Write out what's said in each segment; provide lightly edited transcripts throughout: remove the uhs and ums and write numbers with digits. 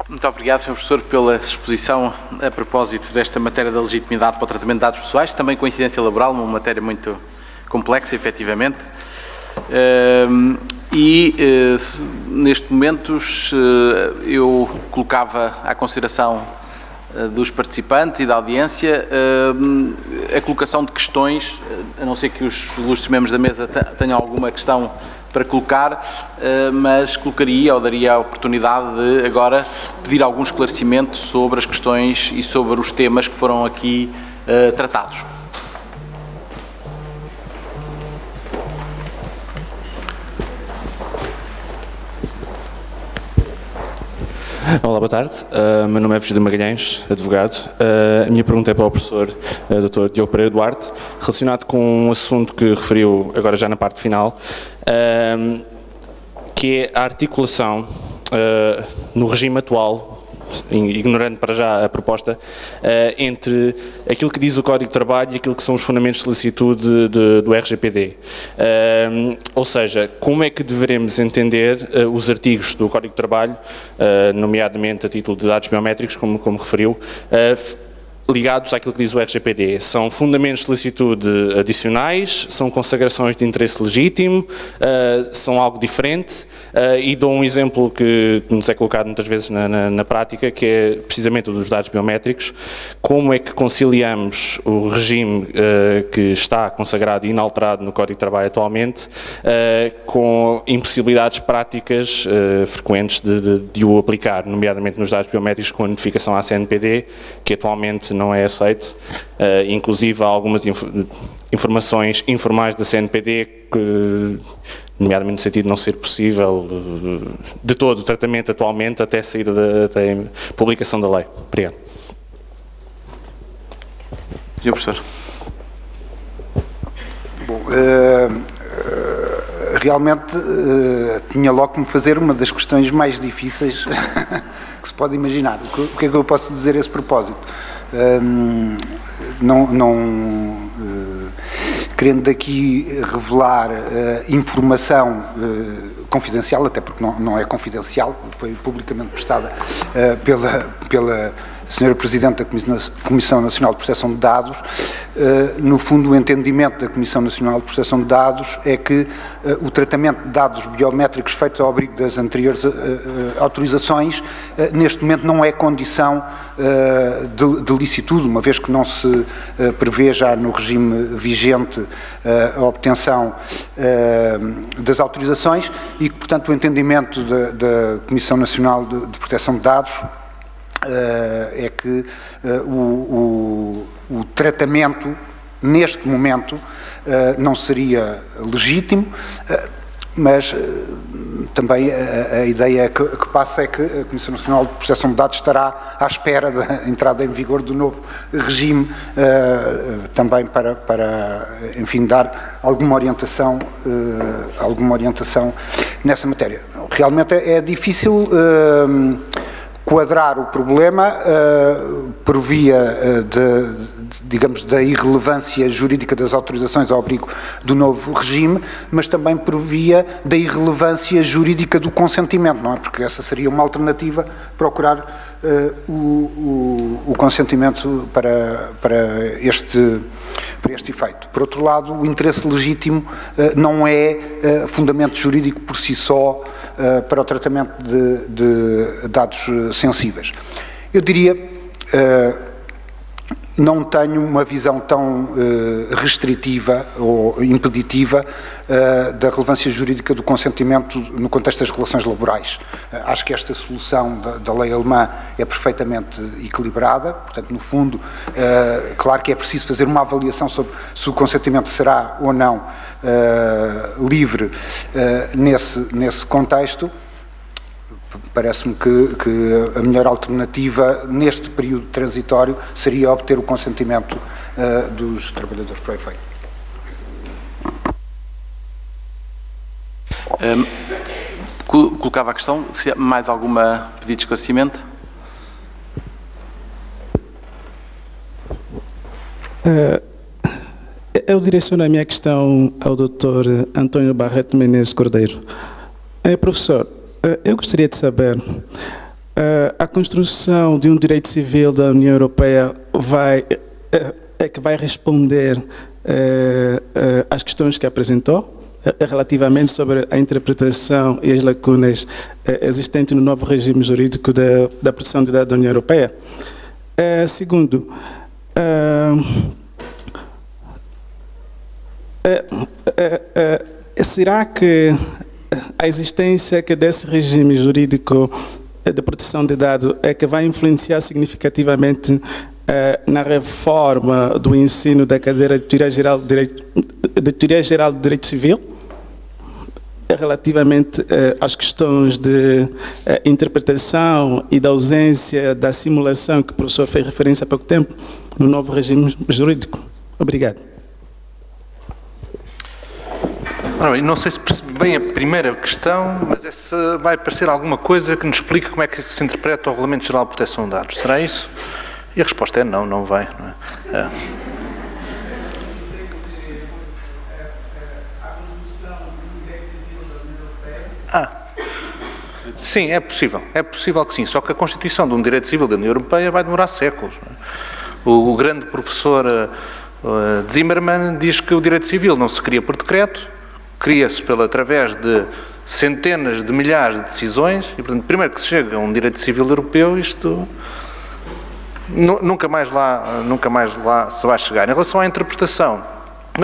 Muito obrigado, Sr. Professor, pela exposição a propósito desta matéria da legitimidade para o tratamento de dados pessoais, também coincidência laboral, uma matéria muito complexa, efetivamente. Neste momento, eu colocava à consideração dos participantes e da audiência a colocação de questões, a não ser que os ilustres membros da mesa tenham alguma questão para colocar, mas colocaria ou daria a oportunidade de agora pedir algum esclarecimento sobre as questões e sobre os temas que foram aqui tratados. Olá, boa tarde. Meu nome é Virgílio Magalhães, advogado. A minha pergunta é para o professor Dr. Diogo Pereira Duarte, relacionado com um assunto que referiu agora já na parte final, que é a articulação no regime atual, ignorando para já a proposta, entre aquilo que diz o Código de Trabalho e aquilo que são os fundamentos de solicitude do RGPD. Ou seja, como é que deveremos entender os artigos do Código de Trabalho, nomeadamente a título de dados biométricos, como referiu, ligados àquilo que diz o RGPD? São fundamentos de solicitude adicionais, são consagrações de interesse legítimo, são algo diferente, e dou um exemplo que nos é colocado muitas vezes na prática, que é precisamente o dos dados biométricos. Como é que conciliamos o regime que está consagrado e inalterado no Código de Trabalho atualmente com impossibilidades práticas frequentes de o aplicar, nomeadamente nos dados biométricos com a notificação à CNPD, que atualmente não é aceito, inclusive há algumas informações informais da CNPD, nomeadamente no sentido de não ser possível de todo o tratamento atualmente até a saída até a publicação da lei. Obrigado. Sr. Professor. Bom, realmente tinha logo que me fazer uma das questões mais difíceis que se pode imaginar. O que é que eu posso dizer a esse propósito? Querendo daqui revelar informação confidencial, até porque não é confidencial, foi publicamente prestada pela Sra. Presidente da Comissão Nacional de Proteção de Dados. No fundo, o entendimento da Comissão Nacional de Proteção de Dados é que o tratamento de dados biométricos feitos ao abrigo das anteriores autorizações, neste momento não é condição de licitude, uma vez que não se prevê já no regime vigente a obtenção das autorizações e que, portanto, o entendimento da Comissão Nacional de Proteção de Dados é que o tratamento, neste momento, não seria legítimo, mas também a ideia que passa é que a Comissão Nacional de Proteção de Dados estará à espera da entrada em vigor do novo regime, também para, enfim, dar alguma orientação nessa matéria. Realmente é difícil quadrar o problema por via digamos, da irrelevância jurídica das autorizações ao abrigo do novo regime, mas também por via da irrelevância jurídica do consentimento, não é? Porque essa seria uma alternativa, procurar o consentimento para este efeito. Por outro lado, o interesse legítimo não é fundamento jurídico por si só para o tratamento de dados sensíveis. Eu diria, não tenho uma visão tão restritiva ou impeditiva da relevância jurídica do consentimento no contexto das relações laborais. Acho que esta solução da lei alemã é perfeitamente equilibrada, portanto, no fundo, claro que é preciso fazer uma avaliação sobre se o consentimento será ou não livre nesse contexto. Parece-me que a melhor alternativa neste período transitório seria obter o consentimento dos trabalhadores para o efeito. Colocava a questão, se há mais alguma pedido de esclarecimento? Eu direciono a minha questão ao Dr. Antônio Barreto Menezes Cordeiro. Professor, eu gostaria de saber a construção de um direito civil da União Europeia que vai responder às questões que apresentou relativamente sobre a interpretação e as lacunas existentes no novo regime jurídico da proteção de dados da União Europeia. Segundo, será que a existência desse regime jurídico de proteção de dados é que vai influenciar significativamente na reforma do ensino da cadeira de Teoria Geral do Direito Civil, relativamente às questões de interpretação e da ausência da simulação que o professor fez referência há pouco tempo no novo regime jurídico? Obrigado. Não sei se percebi bem a primeira questão, mas essa vai parecer alguma coisa que nos explique como é que se interpreta o Regulamento Geral de Proteção de Dados. Será isso? E a resposta é não, não vai. Não é? Sim, é possível que sim, só que a constituição de um direito civil da União Europeia vai demorar séculos. Não é? O grande professor Zimmermann diz que o direito civil não se cria por decreto, cria-se através de centenas de milhares de decisões e, portanto, primeiro que se chega a um direito civil europeu, isto nunca mais lá se vai chegar. Em relação à interpretação,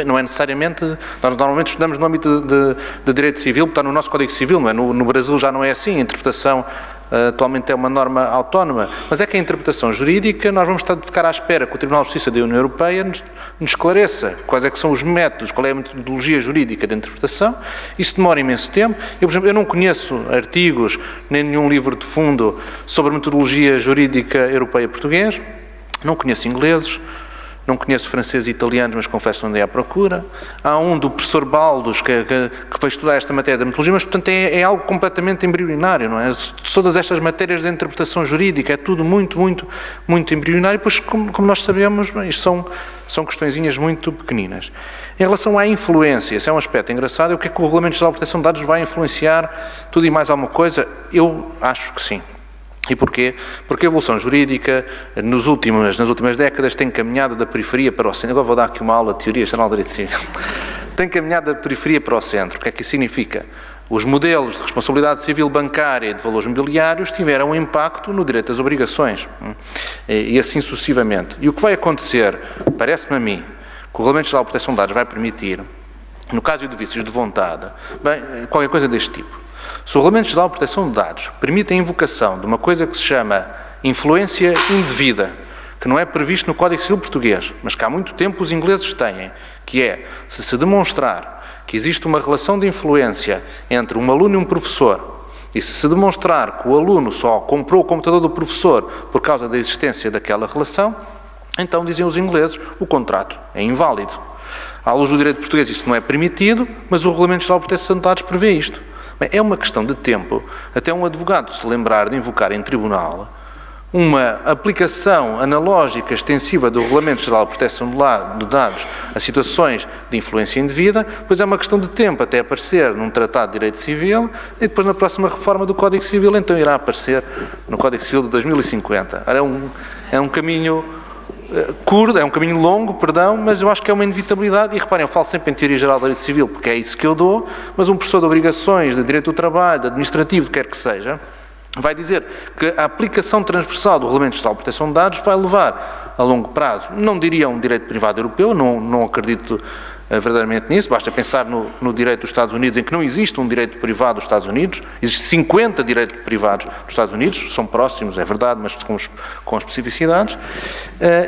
não é necessariamente, nós normalmente estudamos no âmbito de direito civil, está no nosso Código Civil, não é? No Brasil já não é assim, a interpretação atualmente é uma norma autónoma, mas é que a interpretação jurídica, nós vamos ficar à espera que o Tribunal de Justiça da União Europeia nos esclareça quais é que são os métodos, qual é a metodologia jurídica de interpretação. Isso demora imenso tempo. Eu, por exemplo, eu não conheço artigos, nem nenhum livro de fundo sobre metodologia jurídica europeia português, não conheço ingleses, não conheço franceses e italianos, mas confesso que andei à procura. Há um do professor Baldos que vai estudar esta matéria da metodologia, mas, portanto, é algo completamente embrionário, não é? Todas estas matérias de interpretação jurídica, é tudo muito, muito, muito embrionário, e depois, como nós sabemos, isto são questõezinhas muito pequeninas. Em relação à influência, esse é um aspecto engraçado, o que é que o Regulamento Geral de Proteção de Dados vai influenciar tudo e mais alguma coisa? Eu acho que sim. E porquê? Porque a evolução jurídica nas últimas décadas tem caminhado da periferia para o centro. Agora vou dar aqui uma aula de Teoria Geral do Direito Civil. Tem caminhado da periferia para o centro. O que é que isso significa? Os modelos de responsabilidade civil bancária e de valores mobiliários tiveram um impacto no direito das obrigações. E assim sucessivamente. E o que vai acontecer, parece-me a mim, que o Regulamento Geral de Proteção de Dados vai permitir, no caso de vícios de vontade, qualquer coisa deste tipo. Se o Regulamento Geral de Proteção de Dados permite a invocação de uma coisa que se chama influência indevida, que não é previsto no Código Civil português, mas que há muito tempo os ingleses têm, que é, se demonstrar que existe uma relação de influência entre um aluno e um professor, e se demonstrar que o aluno só comprou o computador do professor por causa da existência daquela relação, então, dizem os ingleses, o contrato é inválido. À luz do direito português isto não é permitido, mas o Regulamento Geral de Proteção de Dados prevê isto. Bem, é uma questão de tempo até um advogado se lembrar de invocar em tribunal uma aplicação analógica extensiva do Regulamento Geral de Proteção de Dados a situações de influência indevida, pois é uma questão de tempo até aparecer num tratado de direito civil e depois na próxima reforma do Código Civil então irá aparecer no Código Civil de 2050. É um caminho curto, é um caminho longo, perdão, mas eu acho que é uma inevitabilidade. E reparem, eu falo sempre em Teoria Geral do Direito Civil, porque é isso que eu dou, mas um professor de obrigações, de Direito do Trabalho, de Administrativo, quer que seja, vai dizer que a aplicação transversal do Regulamento Geral de Proteção de Dados vai levar a longo prazo, não diria um direito privado europeu, não acredito verdadeiramente nisso, basta pensar no direito dos Estados Unidos, em que não existe um direito privado dos Estados Unidos, existem 50 direitos privados dos Estados Unidos, são próximos, é verdade, mas com especificidades,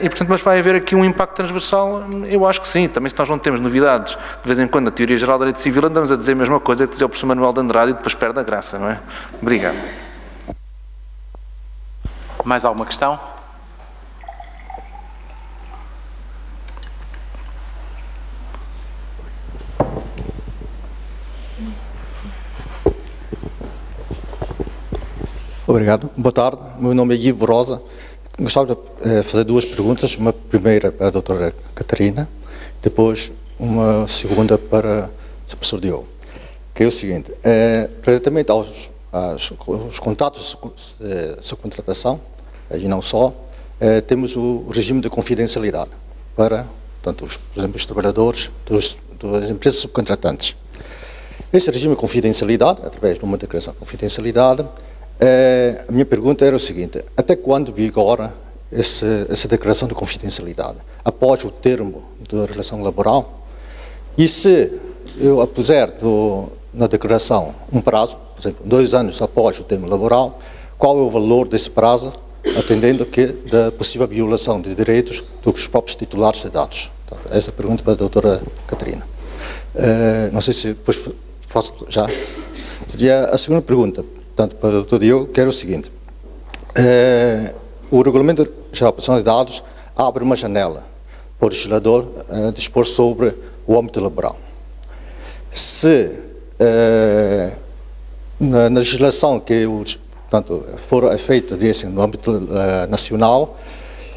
e portanto, mas vai haver aqui um impacto transversal, eu acho que sim, também se nós não temos novidades, de vez em quando na Teoria Geral do Direito Civil andamos a dizer a mesma coisa que dizia o professor Manuel de Andrade e depois perde a graça, não é? Obrigado. Mais alguma questão? Obrigado. Boa tarde. O meu nome é Ivo Rosa. Gostava de fazer duas perguntas. Uma primeira para a doutora Catarina, depois uma segunda para o professor Diogo. Que é o seguinte, relativamente os contratos de subcontratação, e não só, temos o regime de confidencialidade para, portanto, por exemplo, os trabalhadores das empresas subcontratantes. Esse regime de confidencialidade, através de uma declaração de confidencialidade, a minha pergunta era o seguinte: até quando vigora essa declaração de confidencialidade? Após o termo da relação laboral? E se eu puser na declaração um prazo, por exemplo, 2 anos após o termo laboral, qual é o valor desse prazo, atendendo da possível violação de direitos dos próprios titulares de dados? Então, essa é a pergunta para a doutora Catarina. Não sei se depois faço já. Seria a segunda pergunta, portanto, para o doutor Diogo, que era o seguinte: o Regulamento Geral de Proteção de Dados abre uma janela para o legislador dispor sobre o âmbito laboral. Se na legislação que portanto, for feita no âmbito nacional,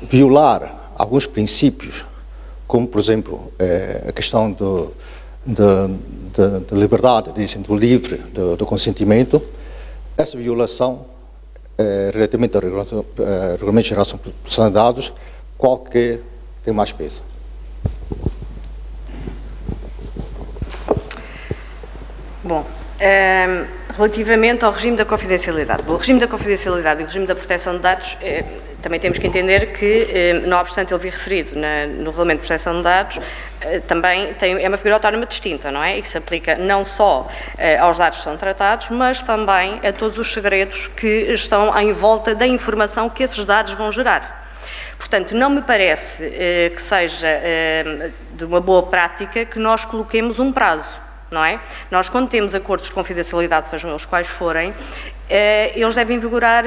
violar alguns princípios, como, por exemplo, a questão da liberdade, do livre, do consentimento, essa violação, relativamente ao Regulamento Geral de Proteção de Dados, qual que tem mais peso? Bom, relativamente ao regime da confidencialidade. O regime da confidencialidade e o regime da proteção de dados, também temos que entender que, não obstante ele vir referido no Regulamento de Proteção de Dados, também é uma figura autónoma distinta, não é? E que se aplica não só aos dados que são tratados, mas também a todos os segredos que estão em volta da informação que esses dados vão gerar. Portanto, não me parece que seja de uma boa prática que nós coloquemos um prazo. Não é? Nós, quando temos acordos de confidencialidade, sejam eles quais forem, eles devem vigorar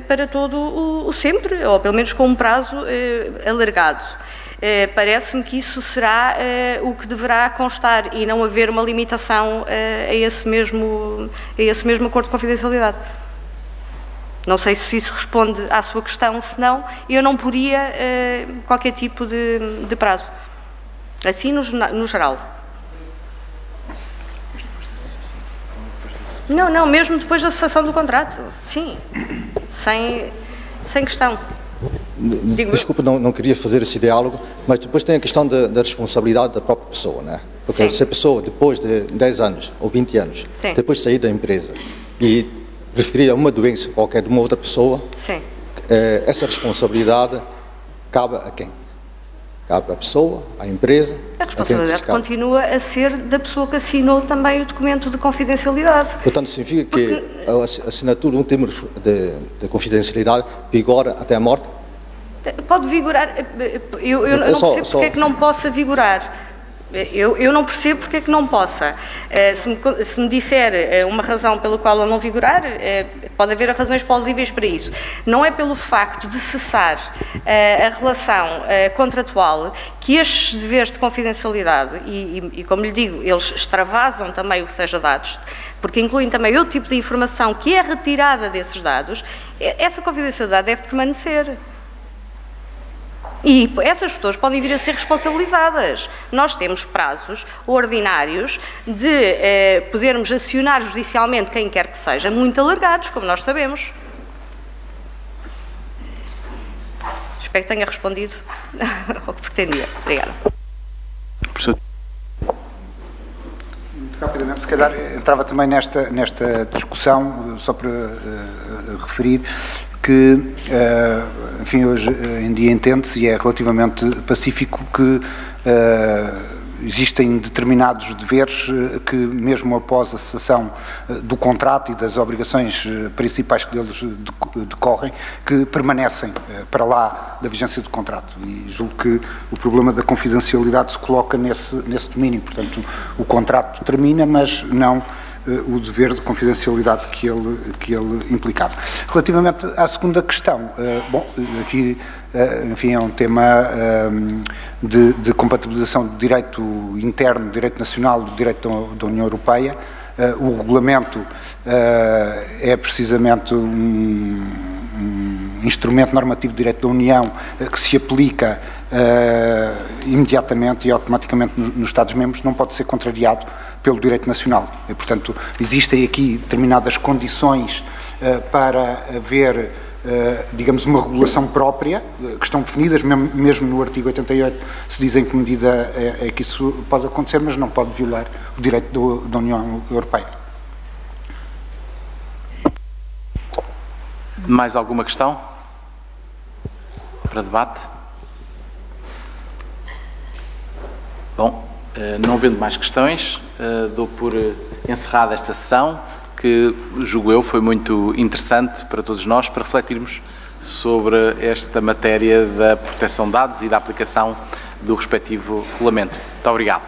para todo o sempre, ou pelo menos com um prazo alargado. Parece-me que isso será o que deverá constar e não haver uma limitação a esse mesmo acordo de confidencialidade. Não sei se isso responde à sua questão, se não, eu não poria qualquer tipo de prazo. Assim, no geral. Não, mesmo depois da cessação do contrato, sim, sem questão. Desculpe, não queria fazer esse diálogo, mas depois tem a questão da responsabilidade da própria pessoa, né? Porque sim, se a pessoa, depois de 10 anos ou 20 anos, sim, depois de sair da empresa e referir a uma doença qualquer de uma outra pessoa, sim, essa responsabilidade cabe a quem? Cabe à pessoa, à empresa? A responsabilidade continua a ser da pessoa que assinou também o documento de confidencialidade. Portanto, significa que a assinatura de um termo de confidencialidade vigora até a morte? Pode vigorar. Eu não percebo porque é que não possa vigorar. Eu não percebo porque é que não possa. Se me disser uma razão pela qual ele não vigorar, pode haver razões plausíveis para isso. Não é pelo facto de cessar a relação contratual que estes deveres de confidencialidade, e como lhe digo, eles extravasam também o que seja dados, porque incluem também outro tipo de informação que é retirada desses dados, essa confidencialidade deve permanecer. E essas pessoas podem vir a ser responsabilizadas. Nós temos prazos ordinários de podermos acionar judicialmente quem quer que seja, muito alargados, como nós sabemos. Espero que tenha respondido ao que pretendia. Obrigada. Muito rapidamente, se calhar entrava também nesta discussão, só para referir que, enfim, hoje em dia entende-se, e é relativamente pacífico, que existem determinados deveres que, mesmo após a cessação do contrato e das obrigações principais que deles decorrem, que permanecem para lá da vigência do contrato. E julgo que o problema da confidencialidade se coloca nesse domínio. Portanto, o contrato termina, mas não o dever de confidencialidade que ele implicava. Relativamente à segunda questão, bom, aqui, enfim, é um tema de compatibilização do direito interno, do direito nacional, do direito da União Europeia. O regulamento é precisamente um instrumento normativo de direito da União que se aplica imediatamente e automaticamente nos Estados-membros, não pode ser contrariado pelo direito nacional. E, portanto, existem aqui determinadas condições para haver, digamos, uma regulação própria, que estão definidas, mesmo no artigo 88, se dizem que medida é que isso pode acontecer, mas não pode violar o direito da União Europeia. Mais alguma questão para debate? Bom, não havendo mais questões, dou por encerrada esta sessão, que, julgo eu, foi muito interessante para todos nós, para refletirmos sobre esta matéria da proteção de dados e da aplicação do respectivo regulamento. Muito obrigado.